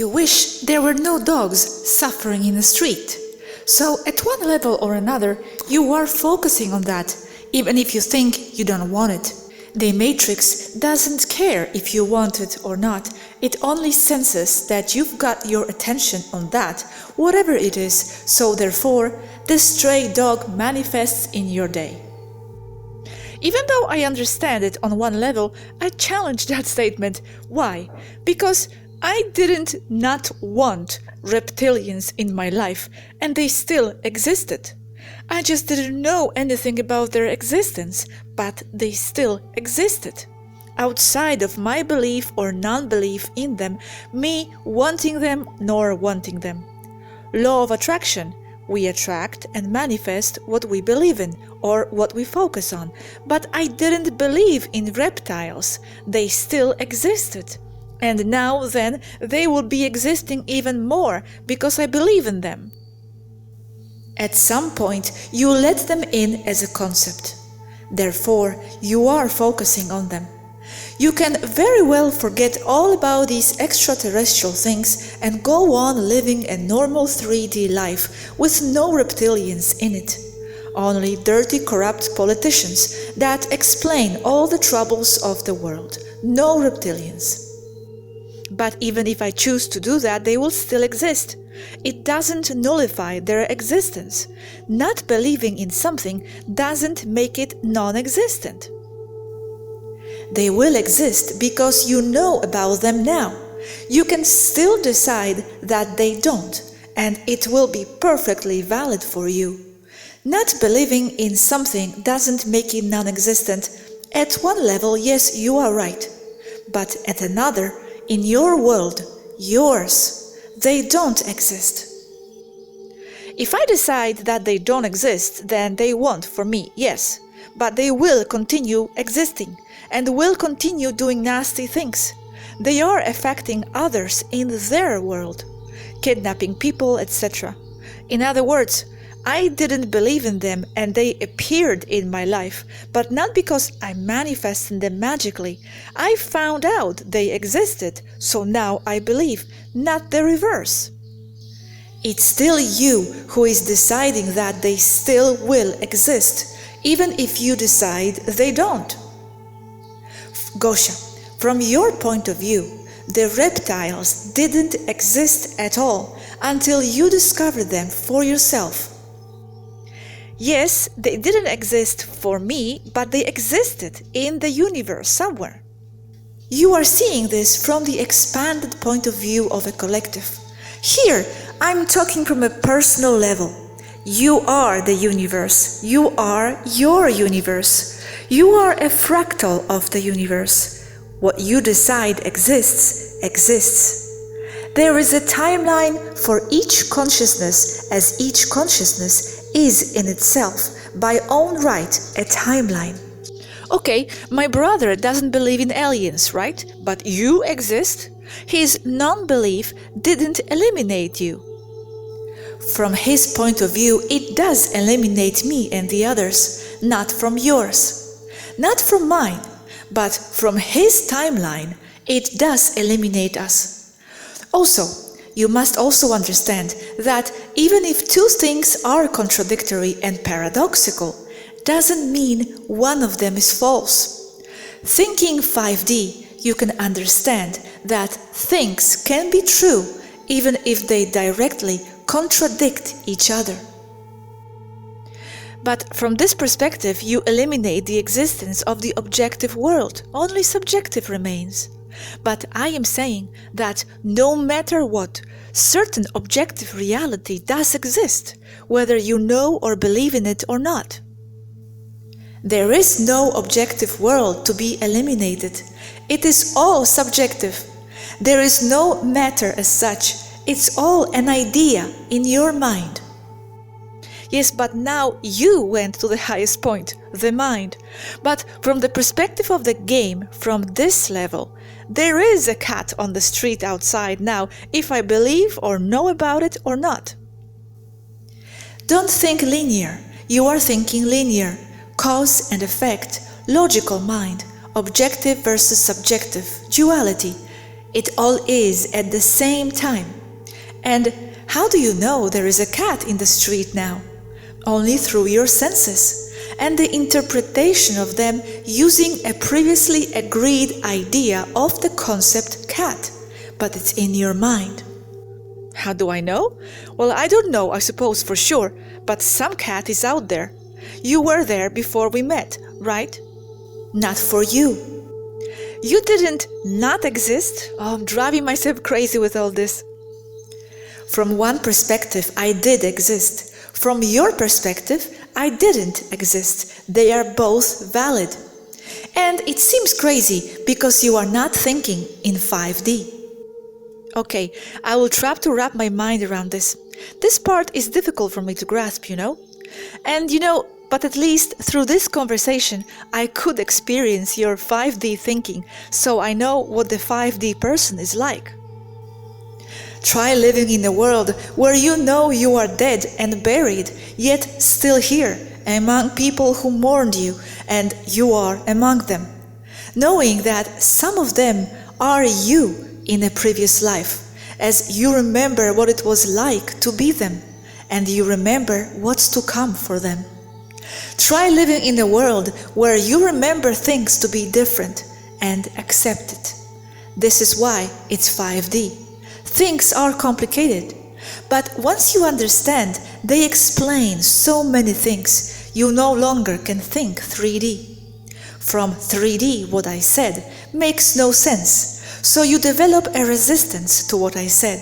You wish there were no dogs suffering in the street. So at one level or another, you are focusing on that, even if you think you don't want it. The matrix doesn't care if you want it or not. It only senses that you've got your attention on that, whatever it is, so therefore, the stray dog manifests in your day. Even though I understand it on one level, I challenge that statement. Why? Because I didn't not want reptilians in my life, and they still existed. I just didn't know anything about their existence, but they still existed. Outside of my belief or non-belief in them, me wanting them nor wanting them. Law of attraction. We attract and manifest what we believe in or what we focus on. But I didn't believe in reptiles. They still existed. And now then, they will be existing even more because I believe in them. At some point, you let them in as a concept. Therefore, you are focusing on them. You can very well forget all about these extraterrestrial things and go on living a normal 3D life with no reptilians in it. Only dirty, corrupt politicians that explain all the troubles of the world. No reptilians. But even if I choose to do that, they will still exist. It doesn't nullify their existence. Not believing in something doesn't make it non-existent. They will exist because you know about them now. You can still decide that they don't, and it will be perfectly valid for you. Not believing in something doesn't make it non-existent. At one level, yes, you are right. But at another, in your world, yours, they don't exist. If I decide that they don't exist, then they won't for me, yes. But they will continue existing and will continue doing nasty things. They are affecting others in their world, kidnapping people, etc. In other words, I didn't believe in them and they appeared in my life, but not because I manifested them magically. I found out they existed, so now I believe, not the reverse. It's still you who is deciding that they still will exist, even if you decide they don't. Gosha, from your point of view, the reptiles didn't exist at all until you discovered them for yourself. Yes, they didn't exist for me, but they existed in the universe somewhere. You are seeing this from the expanded point of view of a collective. Here, I'm talking from a personal level. You are the universe. You are your universe. You are a fractal of the universe. What you decide exists, exists. There is a timeline for each consciousness, as each consciousness is in itself, by own right, a timeline. Okay, my brother doesn't believe in aliens, right? But you exist? His non-belief didn't eliminate you. From his point of view, it does eliminate me and the others, not from yours. Not from mine, but from his timeline, it does eliminate us. Also, you must also understand that even if two things are contradictory and paradoxical, doesn't mean one of them is false. Thinking 5D, you can understand that things can be true even if they directly contradict each other. But from this perspective, you eliminate the existence of the objective world. Only subjective remains. But I am saying that no matter what, certain objective reality does exist, whether you know or believe in it or not. There is no objective world to be eliminated. It is all subjective. There is no matter as such. It's all an idea in your mind. Yes, but now you went to the highest point, the mind. But from the perspective of the game, from this level, there is a cat on the street outside now, if I believe or know about it or not. Don't think linear. You are thinking linear. Cause and effect, logical mind, objective versus subjective, duality. It all is at the same time. And how do you know there is a cat in the street now? Only through your senses and the interpretation of them using a previously agreed idea of the concept cat, but it's in your mind. How do I know? Well, I don't know, I suppose for sure, but some cat is out there. You were there before we met, right? Not for you. You didn't not exist? Oh, I'm driving myself crazy with all this. From one perspective, I did exist. From your perspective, I didn't exist. They are both valid. And it seems crazy because you are not thinking in 5D. Okay, I will try to wrap my mind around this. This part is difficult for me to grasp, you know? And but at least through this conversation, I could experience your 5D thinking, so I know what the 5D person is like. Try living in a world where you know you are dead and buried, yet still here, among people who mourned you, and you are among them. Knowing that some of them are you in a previous life, as you remember what it was like to be them, and you remember what's to come for them. Try living in a world where you remember things to be different and accept it. This is why it's 5D. Things are complicated, but once you understand, they explain so many things, you no longer can think 3D. From 3D, what I said makes no sense, so you develop a resistance to what I said.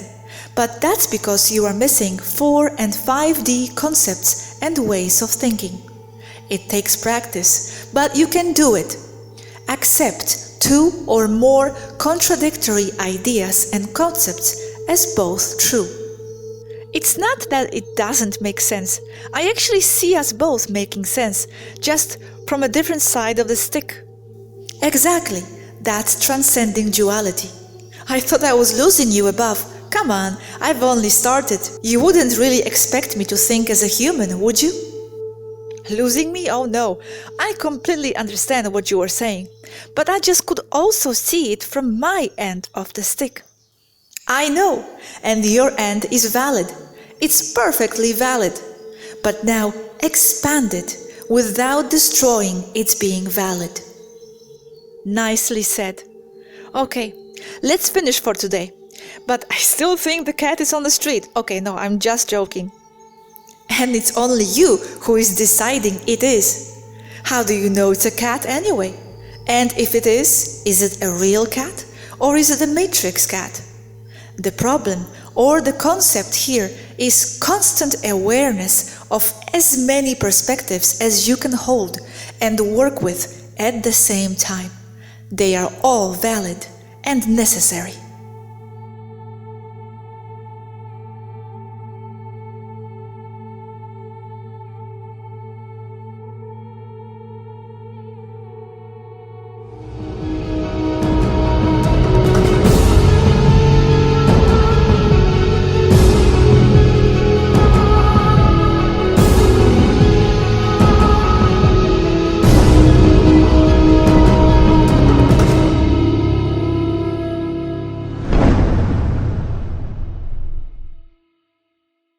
But that's because you are missing 4 and 5D concepts and ways of thinking. It takes practice, but you can do it. Accept 2 or more contradictory ideas and concepts as both true. It's not that it doesn't make sense. I actually see us both making sense, just from a different side of the stick. Exactly, that's transcending duality. I thought I was losing you above. Come on, I've only started. You wouldn't really expect me to think as a human, would you? Losing me? Oh no, I completely understand what you are saying, but I just could also see it from my end of the stick. I know, and your end is valid. It's perfectly valid, but now expand it without destroying its being valid. Nicely said. Okay, let's finish for today. But I still think the cat is on the street. Okay, no, I'm just joking. And it's only you who is deciding it is. How do you know it's a cat anyway? And if it is it a real cat? Or is it a matrix cat? The problem or the concept here is constant awareness of as many perspectives as you can hold and work with at the same time. They are all valid and necessary.